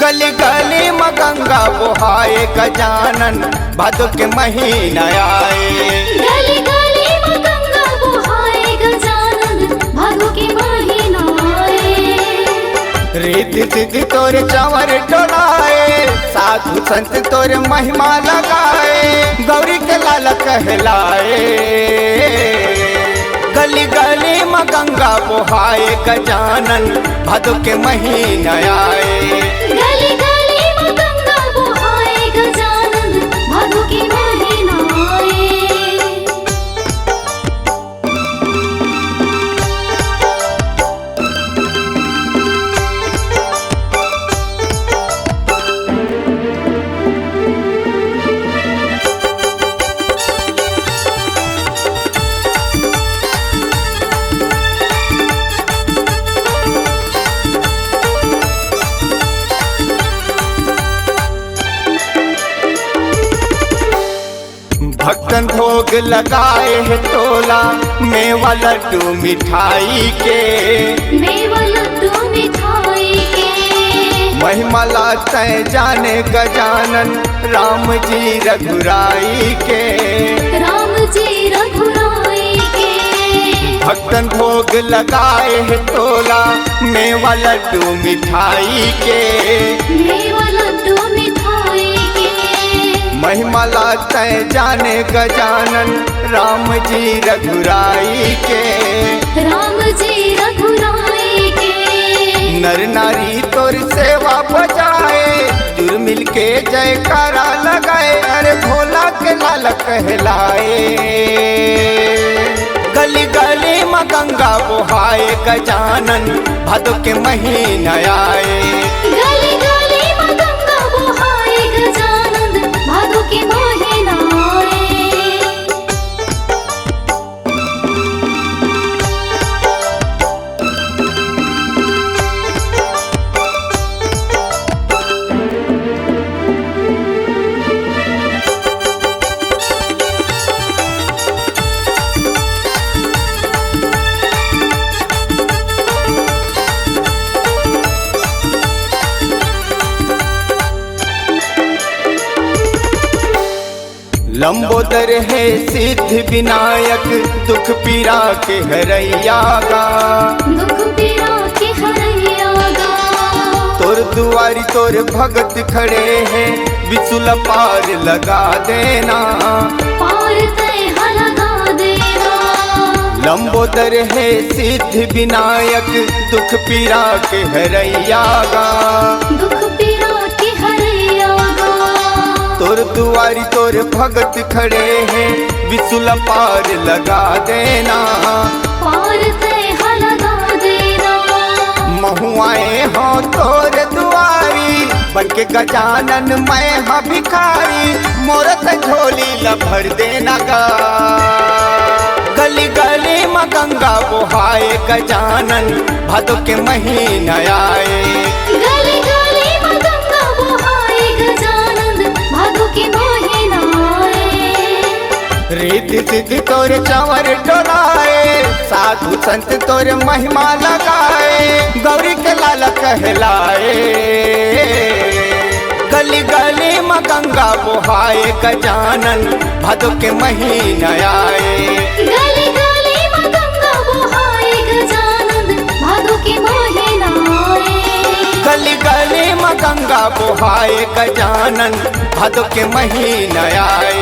गली गली में गंगा बुहाए गजानन भादो के महीना आए। गली गली में गंगा बुहाए गजानन भादो के महीना आए। रिद्धि सिद्धि तोरे चंवर डोलाए, साधु संत तोरे महिमा लगाए, गौरी के लाल कहलाए। गली गली में गंगा बुहाए गजानन भादो के महीना आए। गली गली में गंगा बुहाए गजानन भादो के महीना आए। भक्तन भोग लगाए है तोला मेवा लड्डू मिठाई के। मेवा लड्डू मिठाई के महिमा लाते जाने गजानन राम जी रघुराई के। राम जी रघुराई के भक्तन भोग लगाए है तोला मेवा लड्डू मिठाई के। मेवा लड्डू मिठाई के महिमा लाते जाने गजानन राम जी रघुराई के। राम जी रघुराई के नर नारी तोर सेवा बजाए, जुर मिल के जयकारा लगाए, अरे भोला के लाल कहलाए। गली गली में गंगा बुहाए गजानन भादो के महीना आए। गली गली में गंगा बुहाए गजानन भादो के महीना आए। लंबोदर है सिद्धि विनायक दुख पीरा के हरैया गा। दुख पीरा के हरैया गा तोर दुआरी तोर भगत खड़े हैं, विसुल पार लगा देना। पार तय लगा देना लंबोदर है सिद्धि विनायक दुख पीरा के हरैया गा। दुख पीरा के हरैया गा तोर दुआरी तोर भगत खड़े हैं, विसुल पार लगा देना। पार तय लगा देना महुआए हो तोर दुआरी बनके गजानन मैं हाँ भिखारी, मोरत झोली लभर देना गा। गली गली में गंगा बुहाए गजानन भादो के महीना आए। गली गली में गंगा बुहाए गजानन भादो के महीना आए। रिद्धि सिद्धि तोरे चंवर डोलाए, साधु संत तोरे महिमा लगाए, गौरी के लाल कहलाए। गली गली में गंगा बुहाए गजानन भादो के महीना आए। गली गली में गंगा बुहाए गजानन भादो के महीना आए। गली गली में गंगा बुहाए गजानन भादो के महीना आए।